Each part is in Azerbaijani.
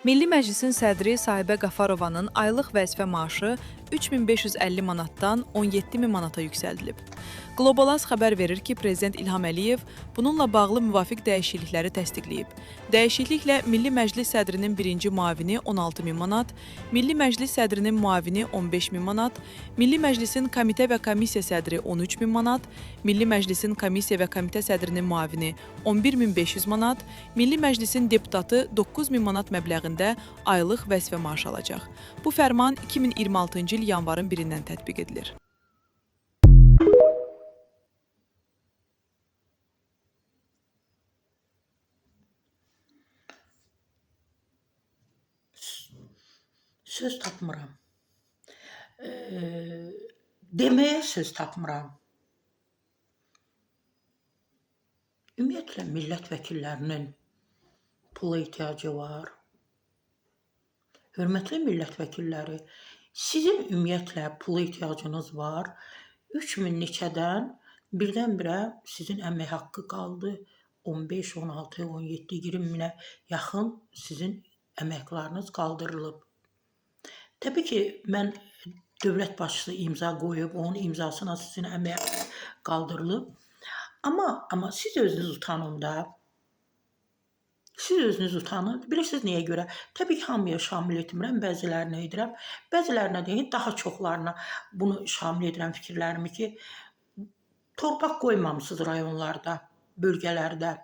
Milli Məclisin sədri Sahibə Qafarovanın aylıq vəzifə maaşı 3550 manatdan 17000 manata yüksəldilib. Globalas xəbər verir ki, Prezident İlham Əliyev bununla bağlı müvafiq dəyişiklikləri təsdiqləyib. Dəyişikliklə Milli Məclis sədrinin birinci müavini 16000 manat, Milli Məclis sədrinin müavini 15000 manat, Milli Məclisin komitə və komissiya sədri 13000 manat, Milli Məclisin komissiya və komitə sədrinin müavini 11500 manat, Milli Məclisin deputatı 9000 manat məbləğində aylıq vəzifə maaşı alacaq. Bu fərman 2026-cı il yanvarın 1-dən tətbiq edilir. Söz tapmıram. Deməyə söz tapmıram. Ümumiyyətlə, millət vəkillərinin pula ehtiyacı var. Hörmətli millət vəkilləri, sizin ümumiyyətlə pula ehtiyacınız var. 3000 neçədən birdən-birə sizin əmək haqqı qaldı. 15, 16, 17, 20 minə yaxın sizin əməklarınız qaldırılıb. Təbii ki, mən dövlət başçısı imza qoyub, onun imzasına sizin əmək qaldırılıb. Amma siz özünüz utanın da. Siz özünüz utanın. Bilirsiniz nəyə görə? Təbii ki, hamıya şamil etmirəm, bəzilərinə edirəm. Bəzilərinə deyil, daha çoxlarına bunu şamil edirəm fikirlərimi ki, torpaq qoymamışsınız rayonlarda, bölgələrdə.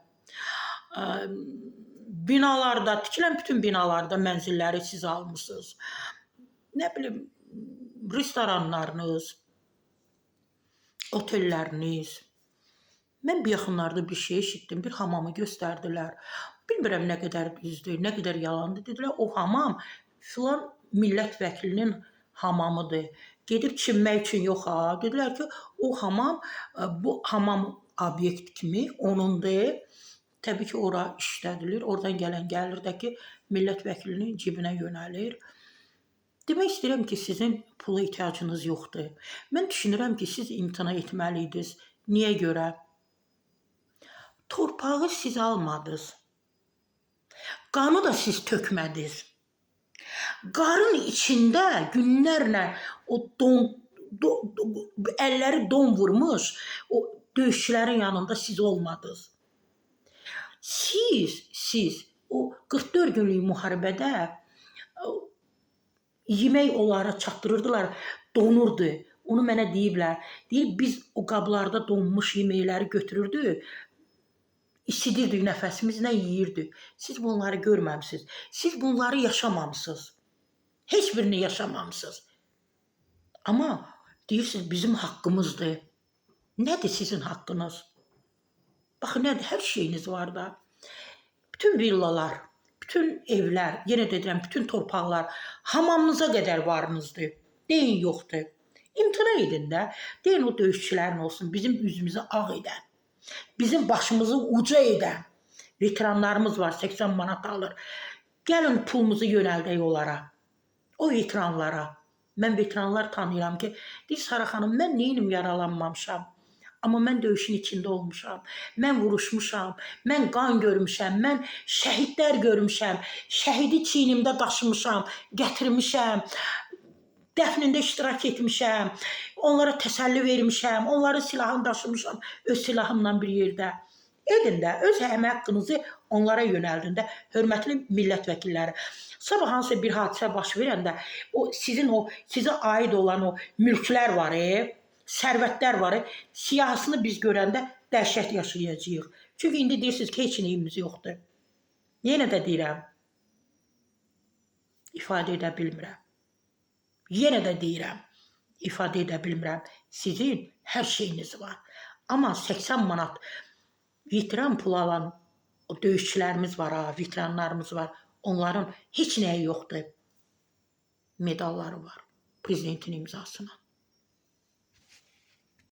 Binalarda, tikilən bütün binalarda mənzilləri siz almışsınız. Nə bilim, restoranlarınız, otelləriniz. Mən bir yaxınlarda bir şey eşitdim, bir hamamı göstərdilər. Bilmirəm nə qədər düzdür, nə qədər yalandır. Dedilər, o hamam filan millət vəkilinin hamamıdır. Gedib çinmək üçün yox ha. Dedilər ki, o hamam, bu hamam obyekt kimi onundur. Təbii ki, ora işlədilir. Oradan gələn gəlirdəki millət vəkilinin cibinə yönəlir. Demək istəyirəm ki, sizin pula ehtiyacınız yoxdur. Mən düşünürəm ki, siz imtina etməliydiniz. Niyə görə? Torpağı siz almadınız. Qanı da siz tökmədiniz. Qarın içində günlərlə o əlləri don vurmuş, o döyüşçülərin yanında siz olmadınız. Siz o 44 günlük müharibədə yemək onlara çatdırırdılar, donurdu. Onu mənə deyiblər. Deyir, biz o qablarda donmuş yeməkləri götürürdük, isidirdik nəfəsimizlə yeyirdik. Siz bunları görməmişsiniz. Siz bunları yaşamamışsınız. Heç birini yaşamamışsınız. Amma deyirsiniz, bizim haqqımızdır. Nədir sizin haqqınız? Baxın, nədir? Hər şeyiniz var da. Bütün villalar, bütün evlər, yenə dedirəm, bütün torpaqlar, hamamınıza qədər varınızdır. Deyin, yoxdur. İmtina edin də. Deyin, o döyüşçülərin olsun, bizim üzümüzü ağ edən, bizim başımızı uca edən veteranlarımız var, 80 manat alır. Gəlin pulumuzu yönəldək onlara, o veteranlara. Mən veteranlar tanıyıram ki, deyir, Sara xanım, mən neyinim yaralanmamışam. Amma mən döyüşün içində olmuşam, mən vuruşmuşam, mən qan görmüşəm, mən şəhidlər görmüşəm, şəhidi çiynimdə daşımışam, gətirmişəm, dəfnində iştirak etmişəm, onlara təsəlli vermişəm, onların silahını daşımışam, öz silahımla bir yerdə. Edin də, öz əmək haqqınızı onlara yönəldin də, hörmətli millət vəkilləri. Sabah hansısa bir hadisə baş verəndə, sizə aid olan o mülklər var, sərvətlər var, siyahısını biz görəndə dəhşət yaşayacağıq. Çünki indi deyirsiniz ki, heç nəyimiz yoxdur. Yenə də deyirəm, ifadə edə bilmirəm. Yenə də deyirəm, ifadə edə bilmirəm. Sizin hər şeyiniz var. Amma 80 manat veteran pul alan o döyüşçülərimiz var, veteranlarımız var. Onların heç nəyi yoxdur. Medalları var prezidentin imzasına.